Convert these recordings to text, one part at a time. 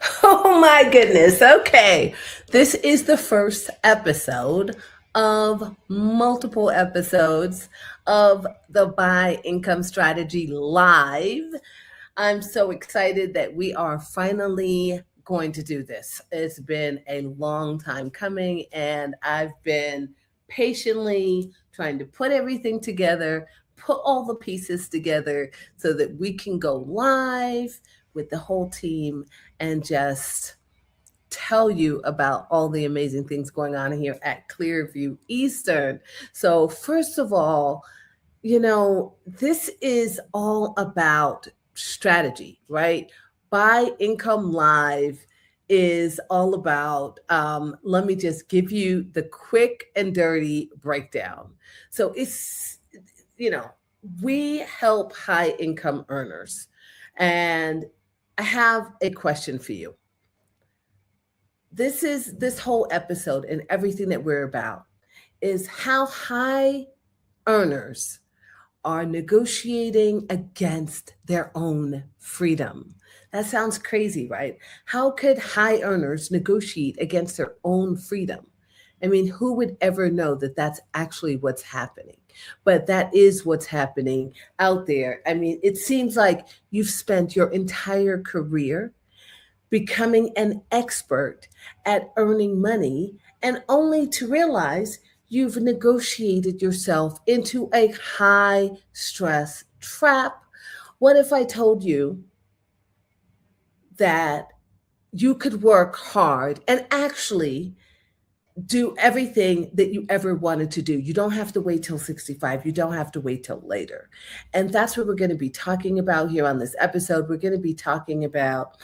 Oh my goodness. Okay. This is the first episode of multiple episodes of the Buy Income Strategy Live. I'm so excited that we are finally going to do this. It's been a long time coming, and I've been patiently trying to put everything together, put all the pieces together so that we can go live with the whole team and just tell you about all the amazing things going on here at Clearview Eastern. So, first of all, this is all about strategy, right? Buy Income Live is all about, let me just give you the quick and dirty breakdown. So you know, we help high income earners. And I have a question for you. This whole episode and everything that we're about is how high earners are negotiating against their own freedom. That sounds crazy, right? How could high earners negotiate against their own freedom? I mean, who would ever know that that's actually what's happening? But that is what's happening out there. I mean, it seems like you've spent your entire career becoming an expert at earning money, and only to realize you've negotiated yourself into a high stress trap. What if I told you that you could work hard and actually do everything that you ever wanted to do? You don't have to wait till 65. You don't have to wait till later. And that's what we're going to be talking about here on this episode. We're going to be talking about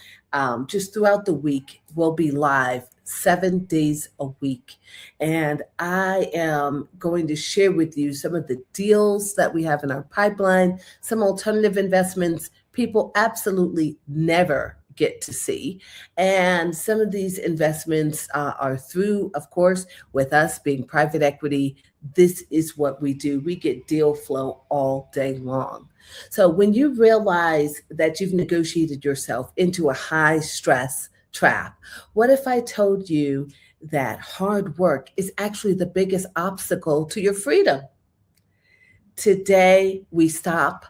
just throughout the week. We'll be live 7 days a week. And I am going to share with you some of the deals that we have in our pipeline, some alternative investments people absolutely never get to see. And some of these investments are through, of course, with us being private equity. This is what we do. We get deal flow all day long. So when you realize that you've negotiated yourself into a high stress trap, what if I told you that hard work is actually the biggest obstacle to your freedom? Today, we stop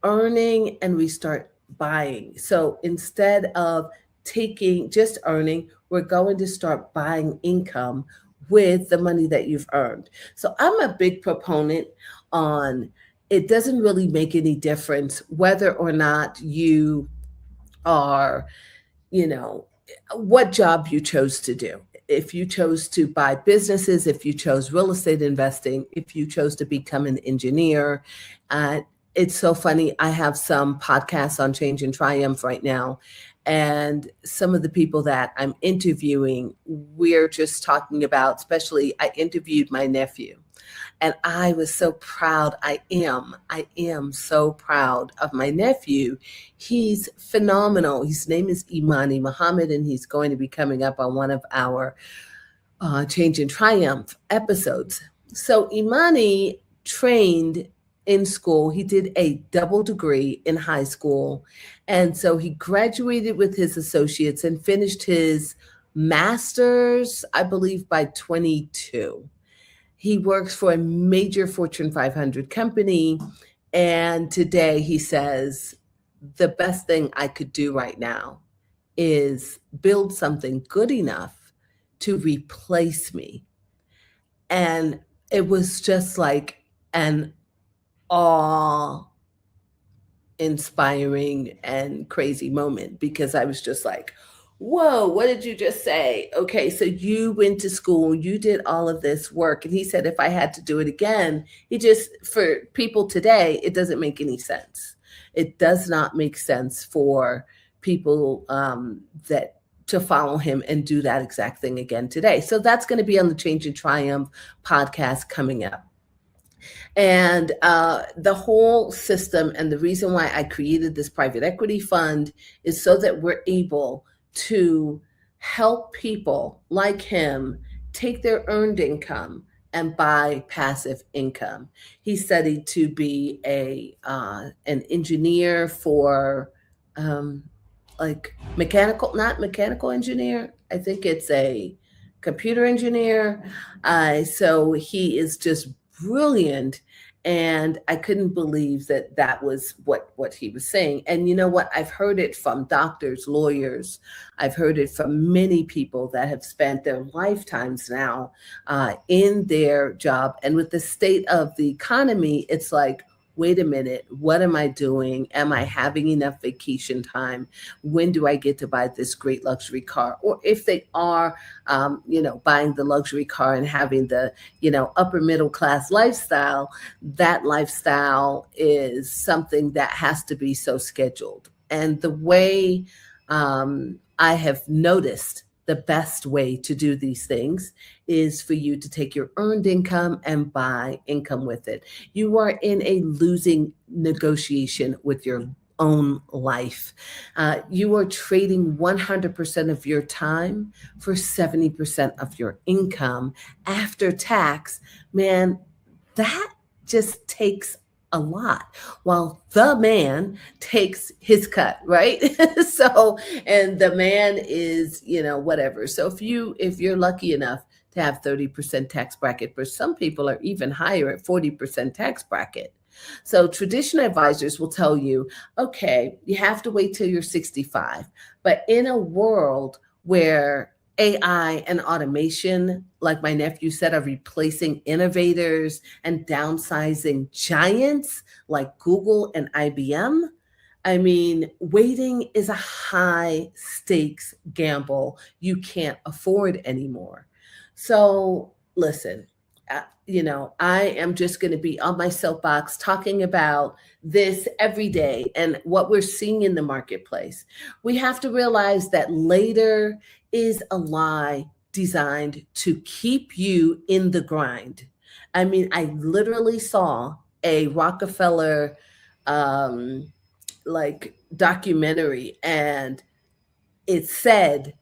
earning and we start buying. So instead of taking just earning, we're going to start buying income with the money that you've earned. So I'm a big proponent on it doesn't really make any difference whether or not you are, you know, what job you chose to do. If you chose to buy businesses, if you chose real estate investing, if you chose to become an engineer, uh, it's so funny. I have some podcasts on Change and Triumph right now. And some of the people that I'm interviewing, we're just talking about, especially, I interviewed my nephew. And I was so proud. I am so proud of my nephew. He's phenomenal. His name is Imani Muhammad, and he's going to be coming up on one of our Change and Triumph episodes. So Imani trained in school. He did a double degree in high school. And so he graduated with his associates and finished his master's, I believe, by 22. He works for a major Fortune 500 company. And today he says, the best thing I could do right now is build something good enough to replace me. And it was just like an awe inspiring and crazy moment because I was just like, whoa, what did you just say? Okay, so you went to school, you did all of this work. And he said, if I had to do it again, for people today, it doesn't make any sense. It does not make sense for people that to follow him and do that exact thing again today. So that's going to be on the Change and Triumph podcast coming up. And the whole system and the reason why I created this private equity fund is so that we're able to help people like him take their earned income and buy passive income. He studied to be an engineer for um, like mechanical, not mechanical engineer. I think it's a computer engineer. So he is just brilliant. And I couldn't believe that that was what he was saying. And you know what? I've heard it from doctors, lawyers. I've heard it from many people that have spent their lifetimes now in their job. And with the state of the economy, it's like, wait a minute, what am I doing? Am I having enough vacation time? When do I get to buy this great luxury car? Or if they are, buying the luxury car and having the, upper middle class lifestyle, that lifestyle is something that has to be so scheduled. And the way I have noticed the best way to do these things is for you to take your earned income and buy income with it. You are in a losing negotiation with your own life. You are trading 100% of your time for 70% of your income after tax. Man, that just takes a lot while the man takes his cut, right? So, and the man is, whatever. So if you're lucky enough to have 30% tax bracket, but some people are even higher at 40% tax bracket. So traditional advisors will tell you, okay, you have to wait till you're 65. But in a world where AI and automation, like my nephew said, are replacing innovators and downsizing giants like Google and IBM. I mean, waiting is a high stakes gamble you can't afford anymore. So, listen, I am just going to be on my soapbox talking about this every day and what we're seeing in the marketplace. We have to realize that later is a lie designed to keep you in the grind. I mean, I literally saw a Rockefeller um, like documentary, and it said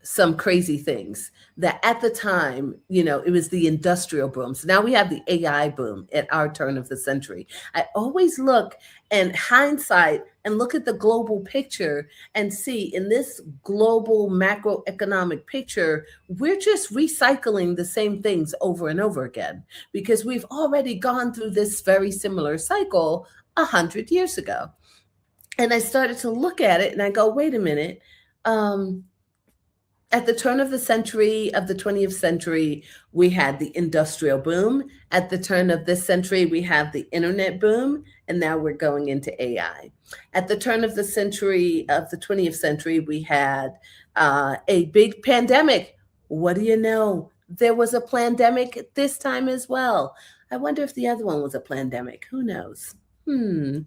some crazy things that at the time, it was the industrial boom. So now we have the AI boom at our turn of the century. I always look and hindsight and look at the global picture and see in this global macroeconomic picture, we're just recycling the same things over and over again because we've already gone through this very similar cycle 100 years ago. And I started to look at it and I go, wait a minute. At the turn of the century, of the 20th century, we had the industrial boom. At the turn of this century, we have the internet boom, and now we're going into AI. At the turn of the century, of the 20th century, we had a big pandemic. What do you know? There was a pandemic this time as well. I wonder if the other one was a pandemic. Who knows? We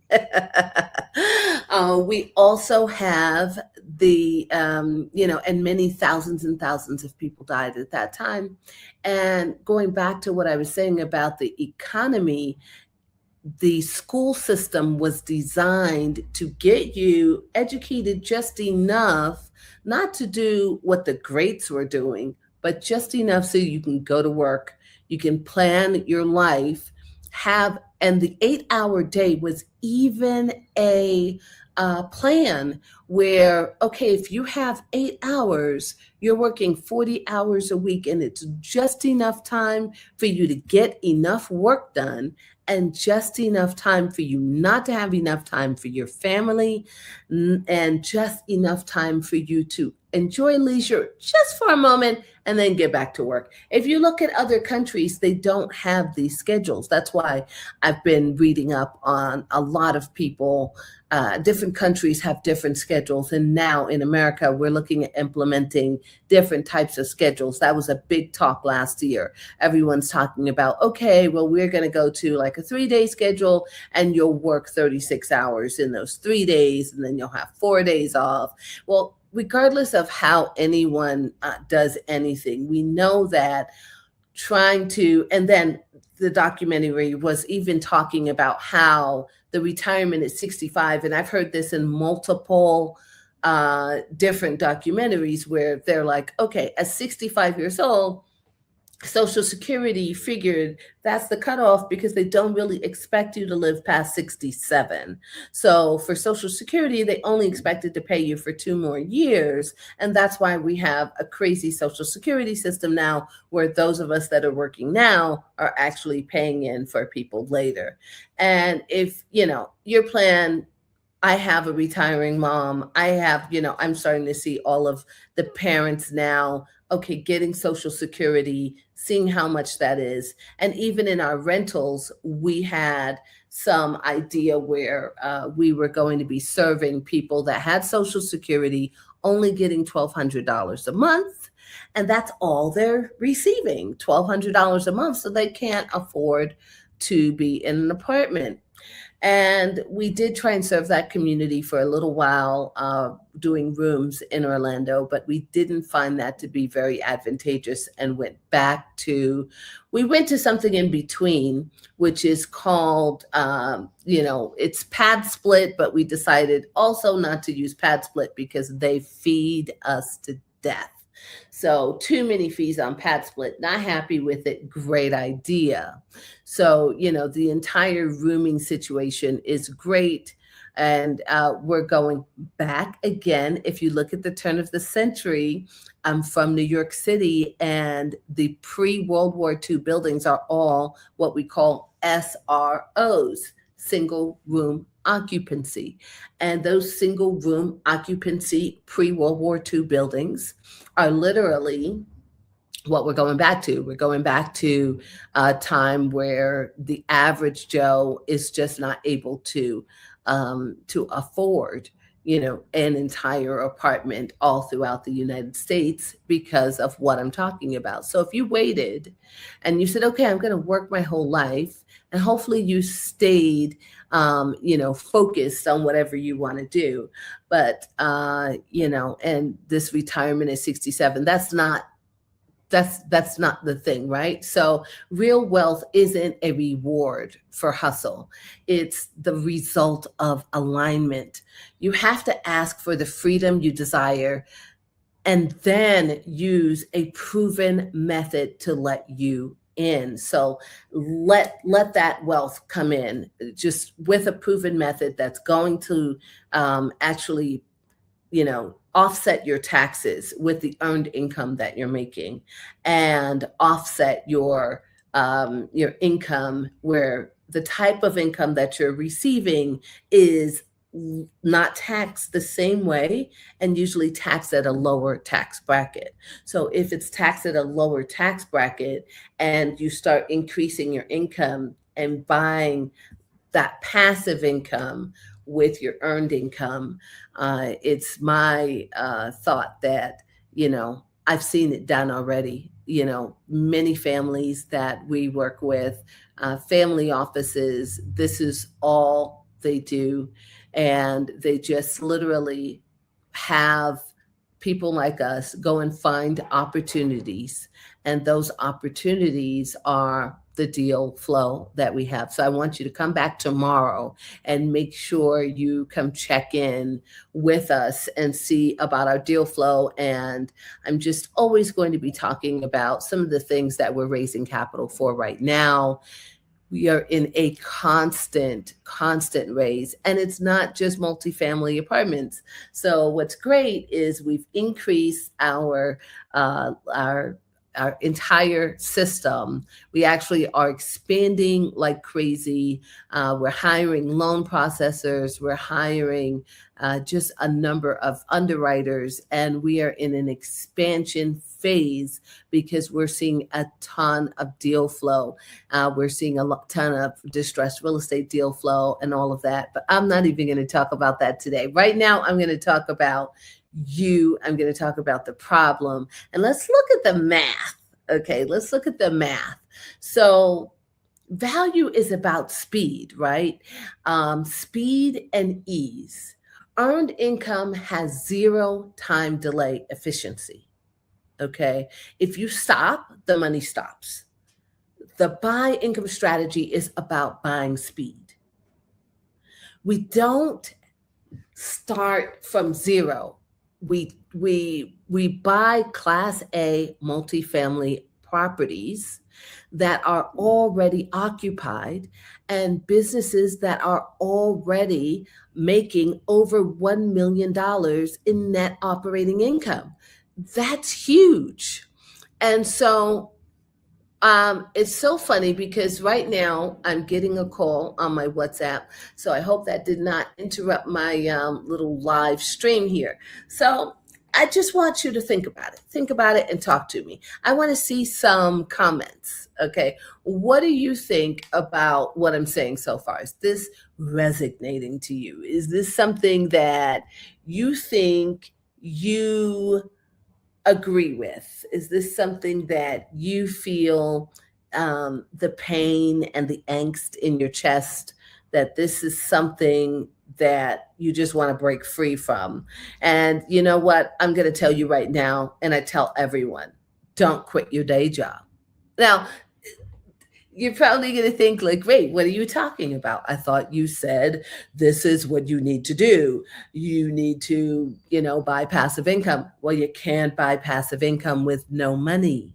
also have and many thousands and thousands of people died at that time. And going back to what I was saying about the economy, the school system was designed to get you educated just enough, not to do what the greats were doing, but just enough so you can go to work, you can plan your life, and the 8-hour day was even a plan where, okay, if you have 8 hours, you're working 40 hours a week, and it's just enough time for you to get enough work done and just enough time for you not to have enough time for your family, and just enough time for you to enjoy leisure just for a moment and then get back to work. If you look at other countries, they don't have these schedules. That's why I've been reading up on a lot of people. Different countries have different schedules. And now in America, we're looking at implementing different types of schedules. That was a big talk last year. Everyone's talking about, okay, well, we're going to go to like a 3-day schedule and you'll work 36 hours in those 3 days, and then you'll have 4 days off. Well, regardless of how anyone does anything, we know that and then the documentary was even talking about how the retirement at 65, and I've heard this in multiple different documentaries where they're like, okay, at 65 years old, Social Security figured that's the cutoff because they don't really expect you to live past 67. So for Social Security, they only expected to pay you for 2 more years. And that's why we have a crazy Social Security system now where those of us that are working now are actually paying in for people later. And if, your plan, I have a retiring mom. I'm starting to see all of the parents now, okay, getting Social Security, seeing how much that is. And even in our rentals, we had some idea where we were going to be serving people that had Social Security only getting $1,200 a month. And that's all they're receiving, $1,200 a month. So they can't afford to be in an apartment. And we did try and serve that community for a little while, doing rooms in Orlando, but we didn't find that to be very advantageous and we went to something in between, which is called, it's Pad Split, but we decided also not to use Pad Split because they feed us to death. So too many fees on Pad Split, not happy with it. Great idea. So, the entire rooming situation is great. And we're going back again. If you look at the turn of the century, I'm from New York City, and the pre-World War II buildings are all what we call SROs, single room occupancy. And those single room occupancy pre-World War II buildings are literally what we're going back to. We're going back to a time where the average Joe is just not able to afford, an entire apartment all throughout the United States because of what I'm talking about. So if you waited and you said, okay, I'm going to work my whole life, and hopefully you stayed, focused on whatever you want to do. But, and this retirement at 67, that's not the thing, right? So real wealth isn't a reward for hustle. It's the result of alignment. You have to ask for the freedom you desire and then use a proven method to let you in. So let that wealth come in just with a proven method that's going to actually offset your taxes with the earned income that you're making, and offset your income where the type of income that you're receiving is not taxed the same way and usually taxed at a lower tax bracket. So if it's taxed at a lower tax bracket and you start increasing your income and buying that passive income with your earned income, it's my thought that, I've seen it done already. Many families that we work with, family offices, this is all they do. And they just literally have people like us go and find opportunities. And those opportunities are the deal flow that we have. So I want you to come back tomorrow and make sure you come check in with us and see about our deal flow. And I'm just always going to be talking about some of the things that we're raising capital for right now. We are in a constant raise, and it's not just multifamily apartments. So what's great is we've increased our entire system. We actually are expanding like crazy. We're hiring loan processors. We're hiring just a number of underwriters, and we are in an expansion phase because we're seeing a ton of deal flow. We're seeing a ton of distressed real estate deal flow and all of that. But I'm not even going to talk about that today. Right now, I'm going to talk about I'm going to talk about the problem. And let's look at the math. Okay, let's look at the math. So value is about speed, right? Speed and ease. Earned income has 0 time delay efficiency. Okay, if you stop, the money stops. The buy income strategy is about buying speed. We don't start from 0. We buy Class A multifamily properties that are already occupied and businesses that are already making over $1 million in net operating income. That's huge. And so it's so funny because right now I'm getting a call on my WhatsApp. So I hope that did not interrupt my little live stream here. So I just want you to think about it. Think about it and talk to me. I want to see some comments. Okay. What do you think about what I'm saying so far? Is this resonating to you? Is this something that you think you agree with? Is this something that you feel the pain and the angst in your chest, that this is something that you just want to break free from? And you know what? I'm going to tell you right now, and I tell everyone, don't quit your day job. Now, you're probably going to think like, wait, what are you talking about? I thought you said this is what you need to do. You need to, buy passive income. Well, you can't buy passive income with no money.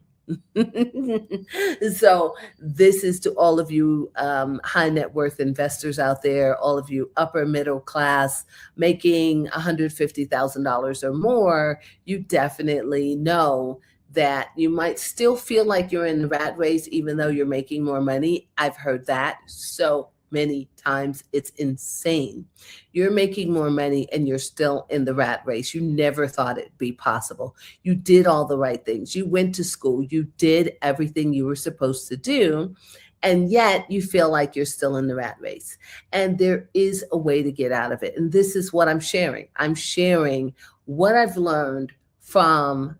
So this is to all of you high net worth investors out there, all of you upper middle class making $150,000 or more. You definitely know that you might still feel like you're in the rat race even though you're making more money. I've heard that so many times. It's insane. You're making more money and you're still in the rat race. You never thought it'd be possible. You did all the right things. You went to school. You did everything you were supposed to do. And yet you feel like you're still in the rat race. And there is a way to get out of it. And this is what I'm sharing. I'm sharing what I've learned from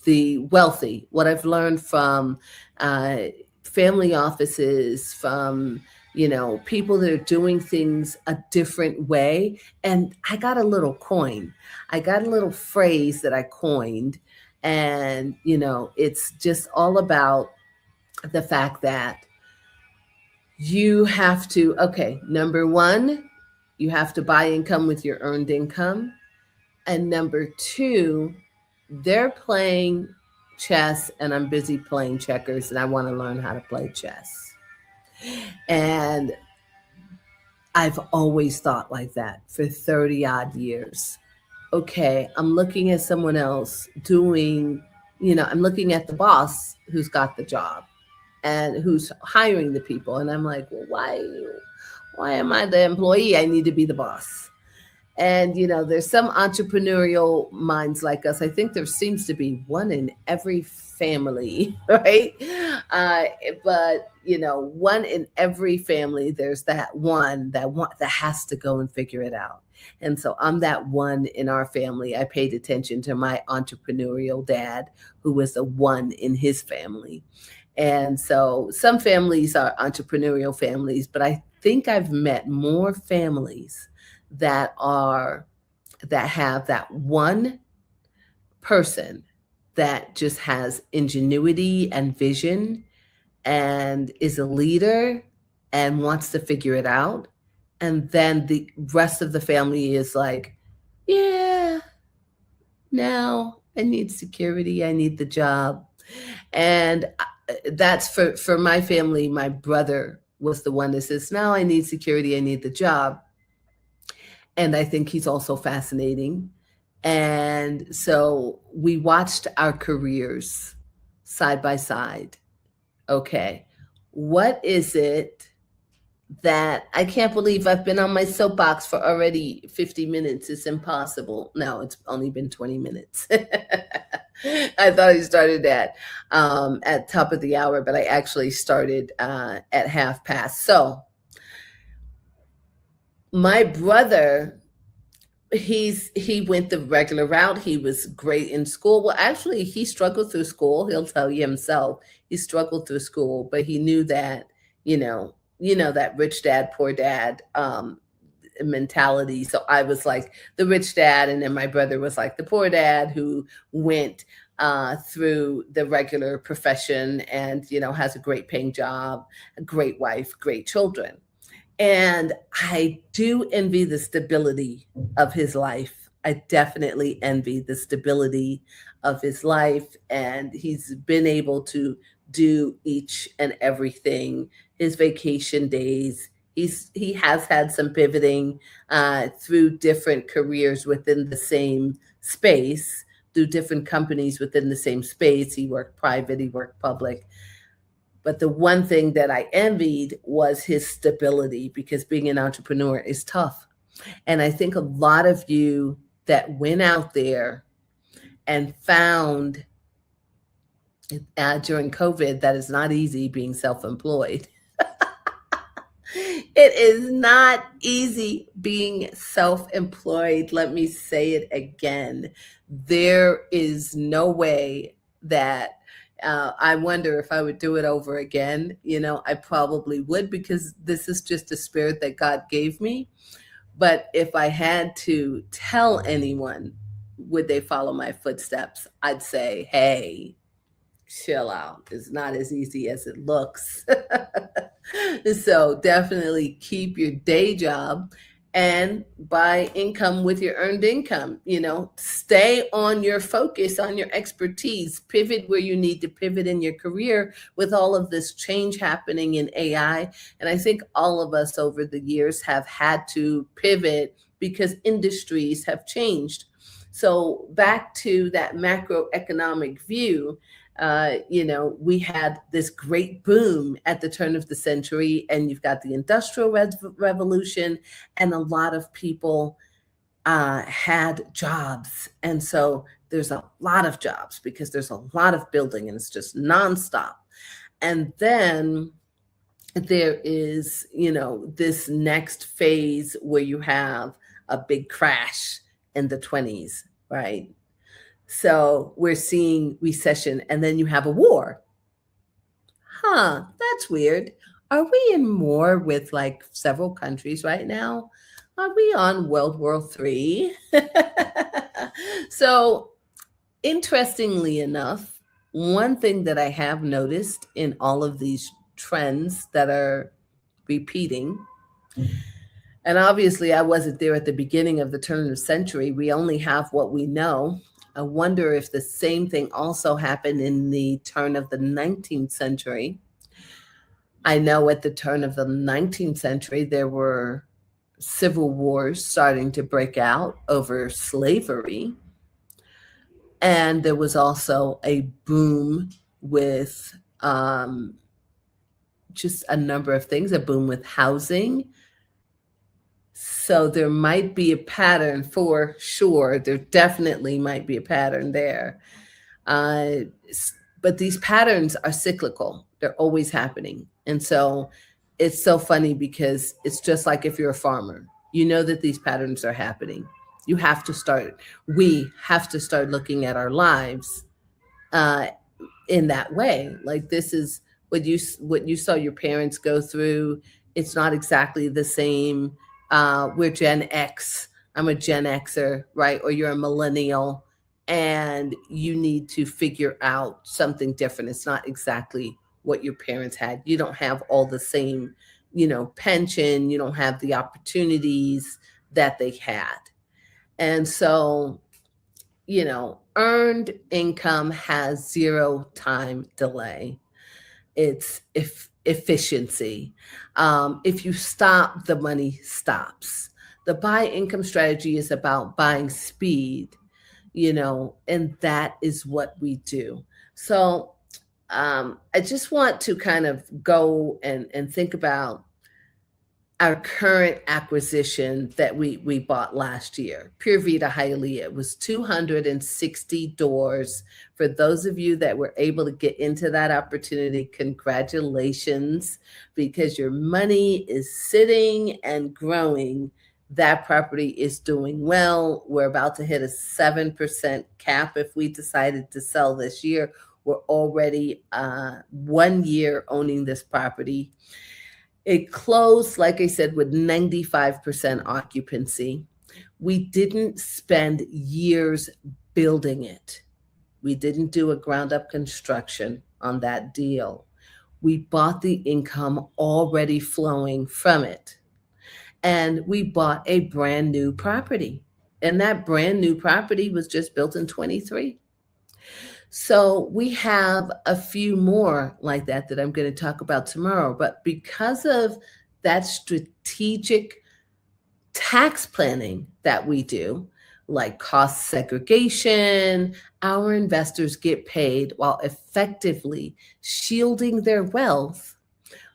the wealthy, what I've learned from family offices, from people that are doing things a different way. And I got a little coin. I got a little phrase that I coined. And, it's just all about the fact that you have to, number one, you have to buy income with your earned income. And number two, they're playing chess and I'm busy playing checkers and I want to learn how to play chess. And I've always thought like that for 30 odd years. Okay, I'm looking at someone else doing, I'm looking at the boss who's got the job and who's hiring the people. And I'm like, well, why am I the employee? I need to be the boss. And, there's some entrepreneurial minds like us. I think there seems to be one in every family, right? But, one in every family, there's that one that has to go and figure it out. And so I'm that one in our family. I paid attention to my entrepreneurial dad, who was the one in his family. And so some families are entrepreneurial families, but I think I've met more families that have that one person that just has ingenuity and vision and is a leader and wants to figure it out. And then the rest of the family is like, yeah, now I need security. I need the job. And that's for my family. My brother was the one that says, now I need security. I need the job. And I think he's also fascinating. And so we watched our careers side by side. Okay, what is it that I can't believe I've been on my soapbox for already 50 minutes? It's impossible. No, it's only been 20 minutes. I thought I started at top of the hour, but I actually started at 5:30. So my brother, he went the regular route. He was great in school. Well, actually, he struggled through school. He'll tell you himself. He struggled through school, but he knew that, that rich dad, poor dad mentality. So I was like the rich dad, and then my brother was like the poor dad who went through the regular profession and, has a great paying job, a great wife, great children. And I do envy the stability of his life. I definitely envy the stability of his life, and he's been able to do each and everything. His vacation days. He has had some pivoting through different careers within the same space, through different companies within the same space. He worked private, he worked public. But the one thing that I envied was his stability, because being an entrepreneur is tough. And I think a lot of you that went out there and found during COVID that it's not easy being self employed. It is not easy being self employed. Let me say it again. There is no way that I wonder if I would do it over again. You know, I probably would, because this is just a spirit that God gave me. But if I had to tell anyone, would they follow my footsteps? I'd say, hey, chill out. It's not as easy as it looks. So definitely keep your day job and buy income with your earned income. You know, stay on your focus, on your expertise, pivot where you need to pivot in your career with all of this change happening in AI. And I think all of us over the years have had to pivot because industries have changed. So back to that macroeconomic view, you know, we had this great boom at the turn of the century, and you've got the Industrial Revolution, and a lot of people had jobs. And so there's a lot of jobs because there's a lot of building and it's just nonstop. And then there is, you know, this next phase where you have a big crash in the 20s, right? So we're seeing recession, and then you have a war. Huh, that's weird. Are we in war with like several countries right now? Are we on World War III? So, interestingly enough, one thing that I have noticed in all of these trends that are repeating, and obviously I wasn't there at the beginning of the turn of the century, we only have what we know. I wonder if the same thing also happened in the turn of the 19th century. I know at the turn of the 19th century, there were civil wars starting to break out over slavery. And there was also a boom with just a number of things, a boom with housing. So there might be a pattern for sure. There definitely might be a pattern there. Uh, but these patterns are cyclical, they're always happening. And so it's so funny because it's just like if you're a farmer, you know that these patterns are happening. You have to start, we have to start looking at our lives uh, in that way. Like this is what you saw your parents go through. It's not exactly the same. We're Gen X. I'm a Gen Xer, right? Or you're a millennial, and you need to figure out something different. It's not exactly what your parents had. You don't have all the same, you know, pension. You don't have the opportunities that they had. And so, you know, earned income has zero time delay. It's efficiency. If you stop, the money stops. The buy income strategy is about buying speed, you know, and that is what we do. So I just want to kind of go and think about our current acquisition that we bought last year, Pure Vita Hialeah. It was 260 doors. For those of you that were able to get into that opportunity, congratulations, because your money is sitting and growing. That property is doing well. We're about to hit a 7% cap if we decided to sell this year. We're already 1 year owning this property. It closed, like I said, with 95% occupancy. We didn't spend years building it. We didn't do a ground up construction on that deal. We bought the income already flowing from it. And we bought a brand new property. And that brand new property was just built in 23. So we have a few more like that I'm going to talk about tomorrow. But because of that strategic tax planning that we do, like cost segregation, our investors get paid while effectively shielding their wealth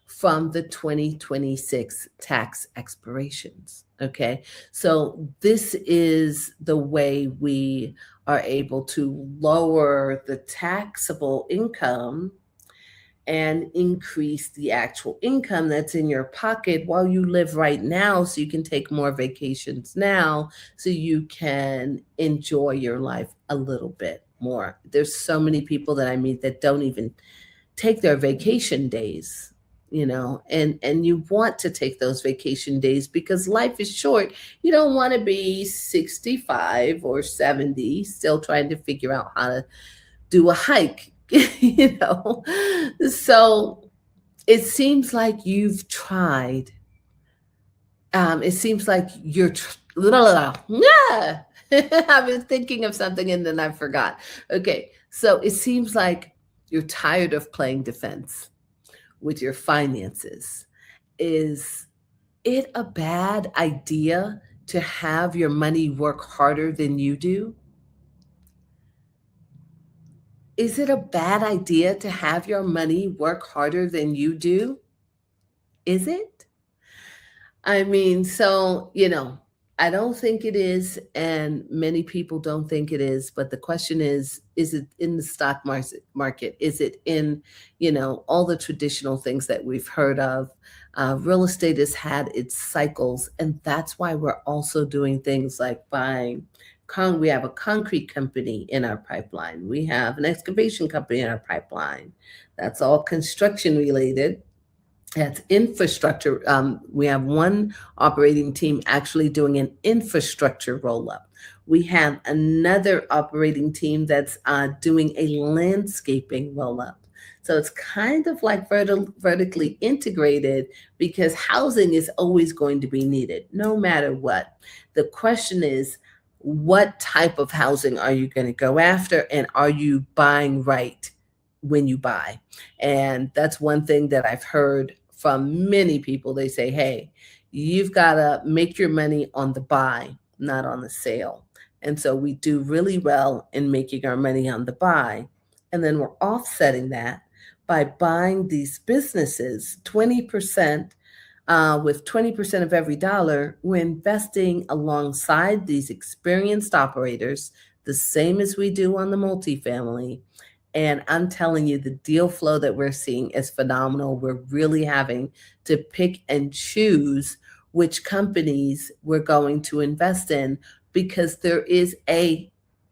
from the 2026 tax expirations. Okay, so this is the way we are able to lower the taxable income and increase the actual income that's in your pocket while you live right now, so you can take more vacations now, so you can enjoy your life a little bit more. There's so many people that I meet that don't even take their vacation days, and you want to take those vacation days because life is short. You don't want to be 65 or 70 still trying to figure out how to do a hike. So it seems like you've tried. It seems like yeah. I was thinking of something and then I forgot. Okay, so it seems like you're tired of playing defense with your finances. Is it a bad idea to have your money work harder than you do? Is it a bad idea to have your money work harder than you do? Is it? I mean, so, I don't think it is, and many people don't think it is, but the question is it in the stock market? Is it in, all the traditional things that we've heard of? Real estate has had its cycles, and that's why we're also doing things like buying. We have a concrete company in our pipeline. We have an excavation company in our pipeline. That's all construction related. That's infrastructure. We have one operating team actually doing an infrastructure roll up. We have another operating team that's doing a landscaping roll up. So it's kind of like vertically integrated because housing is always going to be needed, no matter what. The question is, what type of housing are you going to go after, and are you buying right when you buy? And that's one thing that I've heard from many people. They say, hey, you've got to make your money on the buy, not on the sale. And so we do really well in making our money on the buy. And then we're offsetting that by buying these businesses 20%. With 20% of every dollar, we're investing alongside these experienced operators, the same as we do on the multifamily. And I'm telling you, the deal flow that we're seeing is phenomenal. We're really having to pick and choose which companies we're going to invest in because there is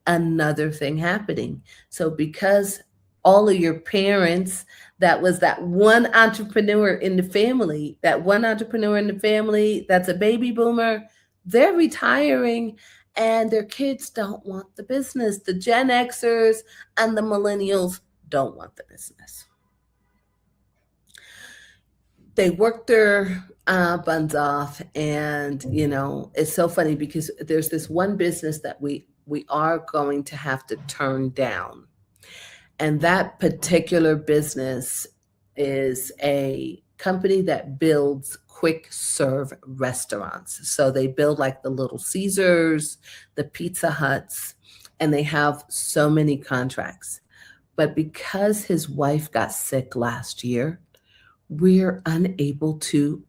another thing happening. So because all of your parents, that was that one entrepreneur in the family, that's a baby boomer, they're retiring and their kids don't want the business. The Gen Xers and the millennials don't want the business. They work their buns off, and it's so funny because there's this one business that we are going to have to turn down, and that particular business is a company that builds quick serve restaurants. So they build like the Little Caesars, the Pizza Huts, and they have so many contracts. But because his wife got sick last year, we're unable to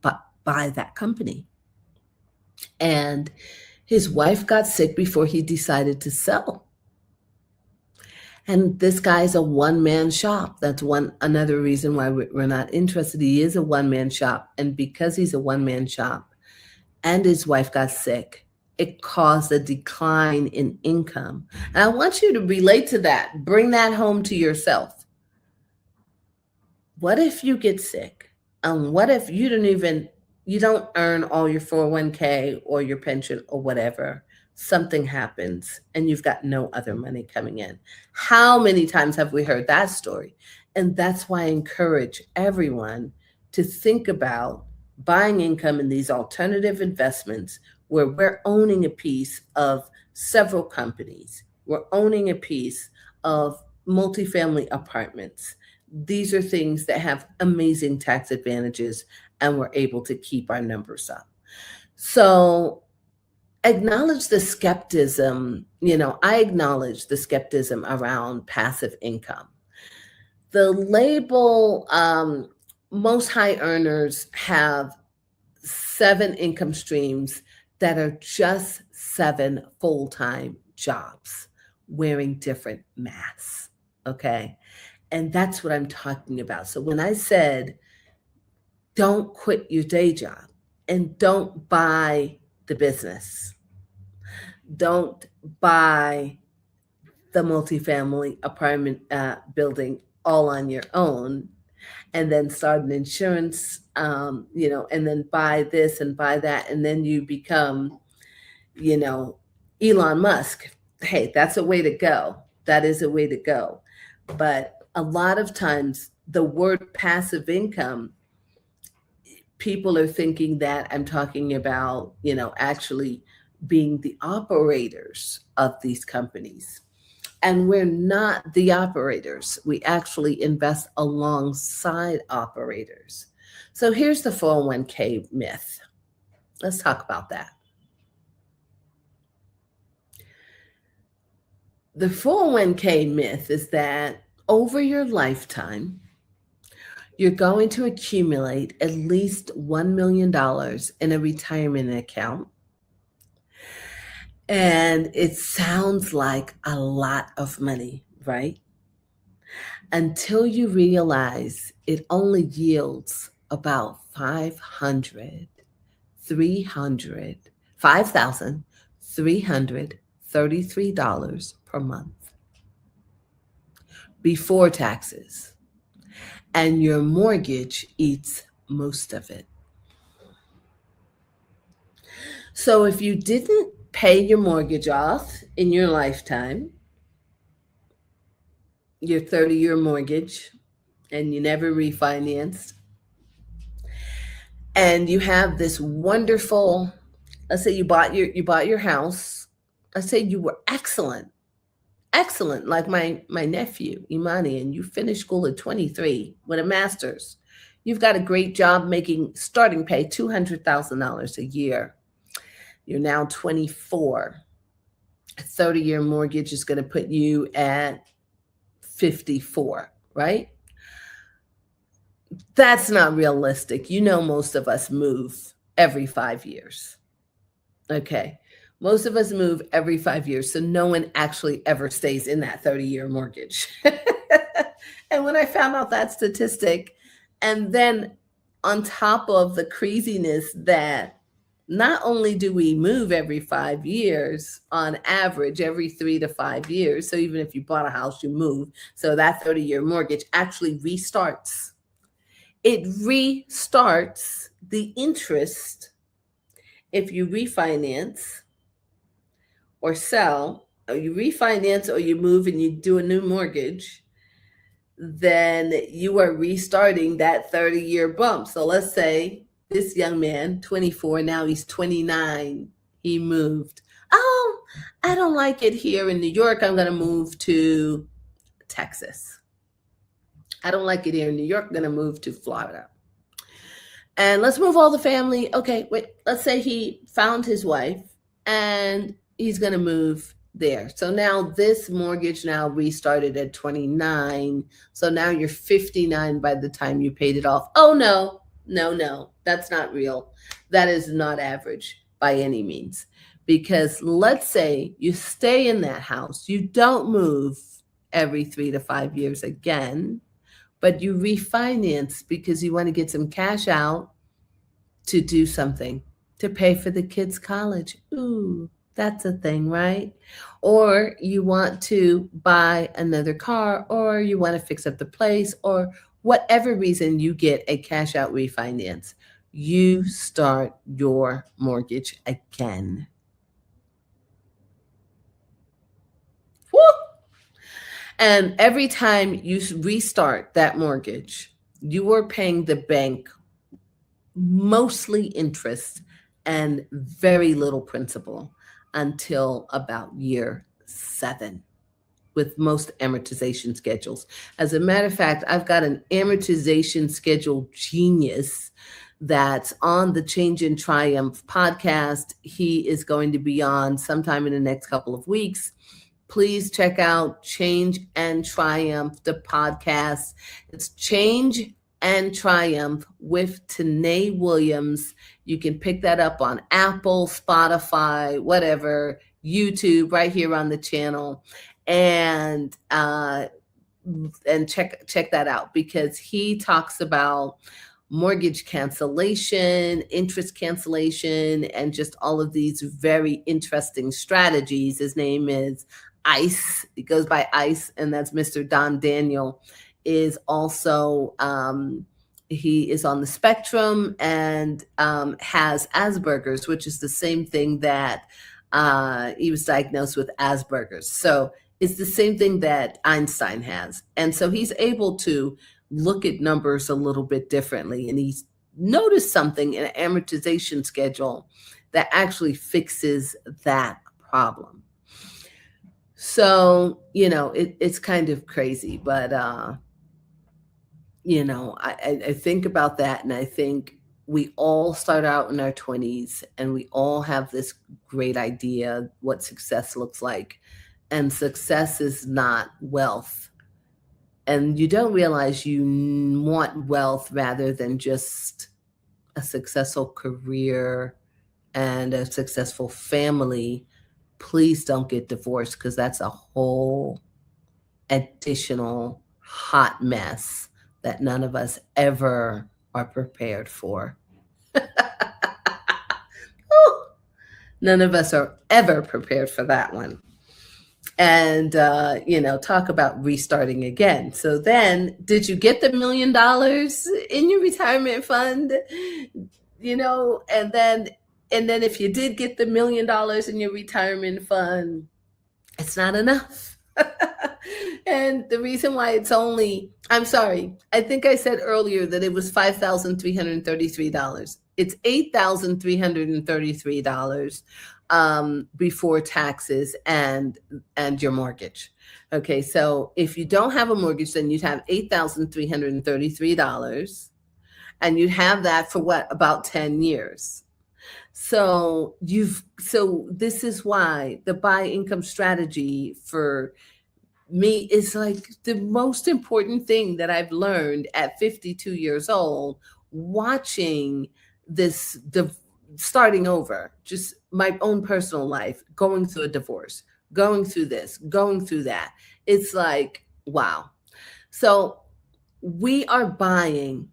buy that company. And his wife got sick before he decided to sell. And this guy's a one-man shop. That's another reason why we're not interested. He is a one-man shop. And because he's a one-man shop and his wife got sick, it caused a decline in income. And I want you to relate to that. Bring that home to yourself. What if you get sick? What if you don't earn all your 401k or your pension or whatever? Something happens and you've got no other money coming in. How many times have we heard that story? And that's why I encourage everyone to think about buying income in these alternative investments where we're owning a piece of several companies. We're owning a piece of multifamily apartments. These are things that have amazing tax advantages, and we're able to keep our numbers up. So acknowledge the skepticism. I acknowledge the skepticism around passive income. The label, most high earners have 7 income streams that are just 7 full-time jobs wearing different masks. Okay. And that's what I'm talking about. So when I said, don't quit your day job and don't buy the business, don't buy the multifamily apartment building all on your own, and then start an insurance, and then buy this and buy that, and then you become, Elon Musk. Hey, that's a way to go. That is a way to go. But a lot of times, the word passive income, people are thinking that I'm talking about, actually being the operators of these companies. And we're not the operators. We actually invest alongside operators. So here's the 401k myth. Let's talk about that. The 401k myth is that over your lifetime, you're going to accumulate at least $1 million in a retirement account. And it sounds like a lot of money, right? Until you realize it only yields about $5,333 per month before taxes. And your mortgage eats most of it. So if you didn't pay your mortgage off in your lifetime, your 30-year mortgage, and you never refinanced, and you have this wonderful, let's say you bought your house, let's say you were excellent, like my nephew Imani, and you finished school at 23 with a master's. You've got a great job making starting pay $200,000 a year. You're now 24. A 30-year mortgage is going to put you at 54, right? That's not realistic. Most of us move every 5 years. Okay. Most of us move every 5 years. So no one actually ever stays in that 30-year mortgage. And when I found out that statistic, and then on top of the craziness that not only do we move every 5 years, on average, every 3 to 5 years. So even if you bought a house, you move. So that 30-year mortgage actually restarts. It restarts the interest if you refinance or sell, or you refinance or you move and you do a new mortgage, then you are restarting that 30-year bump. So let's say this young man, 24, now he's 29, he moved. Oh, I don't like it here in New York. I'm going to move to Texas. I don't like it here in New York. I'm going to move to Florida. And let's move all the family. Okay, wait, let's say he found his wife and he's going to move there. So now this mortgage now restarted at 29. So now you're 59 by the time you paid it off. Oh, no, that's not real. That is not average by any means. Because let's say you stay in that house, you don't move every 3 to 5 years again, but you refinance because you want to get some cash out to do something, to pay for the kids' college. Ooh, that's a thing, right? Or you want to buy another car, or you want to fix up the place, or whatever reason you get a cash out refinance, you start your mortgage again. Woo! And every time you restart that mortgage, you are paying the bank mostly interest and very little principal. until about year 7 with most amortization schedules. As a matter of fact, I've got an amortization schedule genius that's on the Change in Triumph podcast. He is going to be on sometime in the next couple of weeks. Please check out Change and Triumph, the podcast. It's Change and Triumph with Tanae Williams. You can pick that up on Apple, Spotify, whatever, YouTube, right here on the channel. And check that out, because he talks about mortgage cancellation, interest cancellation, and just all of these very interesting strategies. His name is ICE. It goes by ICE, and that's Mr. Don Daniel. Is also he is on the spectrum and has Asperger's, which is the same thing that he was diagnosed with Asperger's. So it's the same thing that Einstein has. And so he's able to look at numbers a little bit differently. And he's noticed something in an amortization schedule that actually fixes that problem. So, it's kind of crazy, but, I think about that, and I think we all start out in our 20s and we all have this great idea what success looks like. And success is not wealth. And you don't realize you want wealth rather than just a successful career and a successful family. Please don't get divorced, because that's a whole additional hot mess that none of us ever are prepared for. None of us are ever prepared for that one. And, talk about restarting again. So then, did you get the $1 million in your retirement fund? And then if you did get the $1 million in your retirement fund, it's not enough. And the reason why it's only, I'm sorry, I think I said earlier that it was $5,333. It's $8,333 before taxes and your mortgage. Okay, so if you don't have a mortgage, then you'd have $8,333, and you'd have that for what, about 10 years. So this is why the buy income strategy for me is like the most important thing that I've learned at 52 years old, watching this, starting over, just my own personal life, going through a divorce, going through this, going through that. It's like, wow. So we are buying.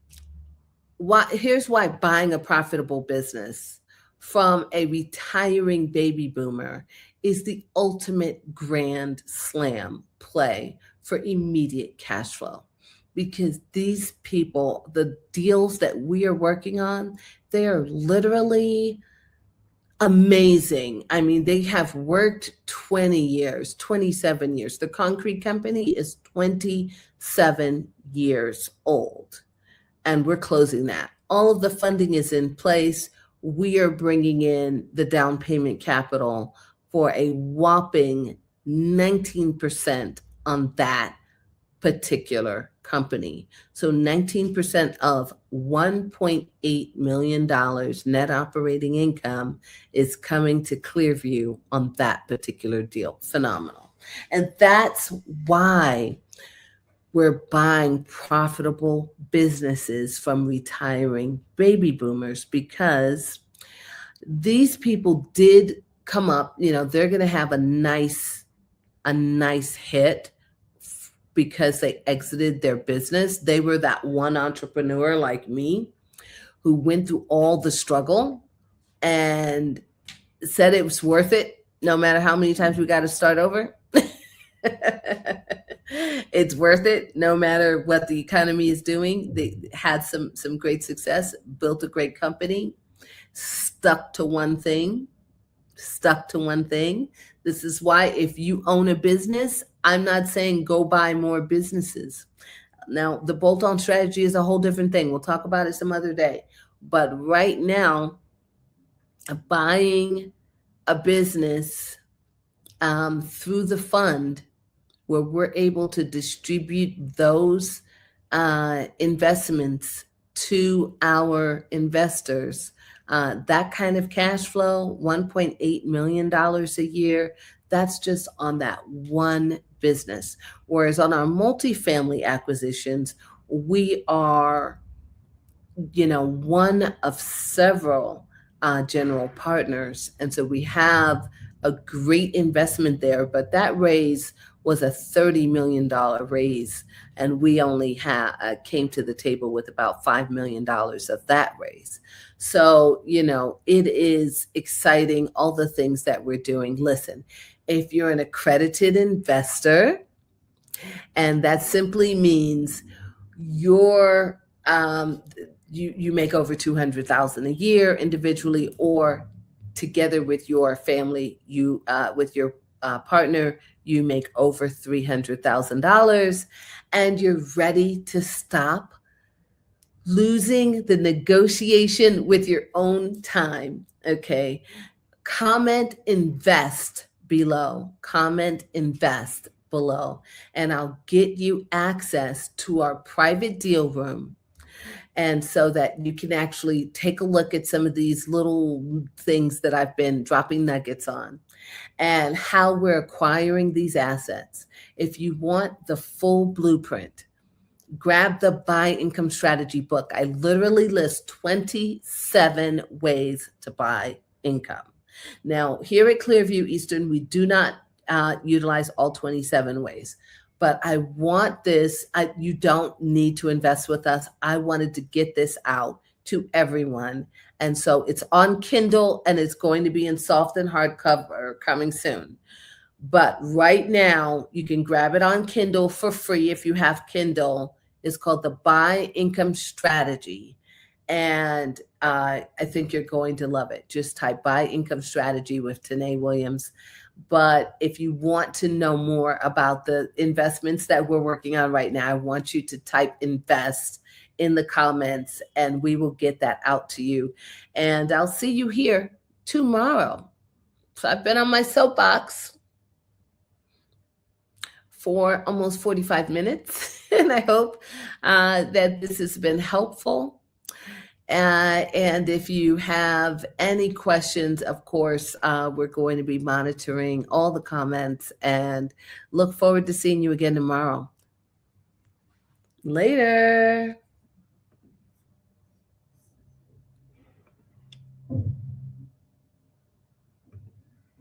Here's why buying a profitable business from a retiring baby boomer is the ultimate grand slam play for immediate cash flow. Because these people, the deals that we are working on, they are literally amazing. I mean, they have worked 20 years, 27 years. The concrete company is 27 years old, and we're closing that. All of the funding is in place. We are bringing in the down payment capital for a whopping 19% on that particular company. So 19% of $1.8 million net operating income is coming to Clearview on that particular deal. Phenomenal. And that's why we're buying profitable businesses from retiring baby boomers, because these people did come up, they're going to have a nice hit because they exited their business. They were that one entrepreneur like me who went through all the struggle and said it was worth it, no matter how many times we got to start over. It's worth it, no matter what the economy is doing. They had some great success, built a great company, stuck to one thing. This is why if you own a business, I'm not saying go buy more businesses. Now, the bolt-on strategy is a whole different thing. We'll talk about it some other day. But right now, buying a business through the fund where we're able to distribute those investments to our investors, that kind of cash flow, $1.8 million a year, that's just on that one business. Whereas on our multifamily acquisitions, we are, one of several general partners. And so we have a great investment there, but that raise was a $30 million raise. And we only came to the table with about $5 million of that raise. So, it is exciting, all the things that we're doing. Listen, if you're an accredited investor, and that simply means you're you make over 200,000 a year individually, or together with your family, you with your partner, you make over $300,000, and you're ready to stop losing the negotiation with your own time. Okay, comment invest below. Comment invest below, and I'll get you access to our private deal room. And so that you can actually take a look at some of these little things that I've been dropping nuggets on and how we're acquiring these assets. If you want the full blueprint, grab the Buy Income Strategy book. I literally list 27 ways to buy income. Now, here at Clearview Eastern, we do not utilize all 27 ways. But I want this, you don't need to invest with us. I wanted to get this out to everyone. And so it's on Kindle, and it's going to be in soft and hardcover coming soon. But right now, you can grab it on Kindle for free if you have Kindle. It's called the Buy Income Strategy. And I think you're going to love it. Just type Buy Income Strategy with Tanae Williams. But if you want to know more about the investments that we're working on right now, I want you to type invest in the comments, and we will get that out to you. And I'll see you here tomorrow. So I've been on my soapbox for almost 45 minutes, and I hope that this has been helpful. And if you have any questions, of course, we're going to be monitoring all the comments, and look forward to seeing you again tomorrow. Later.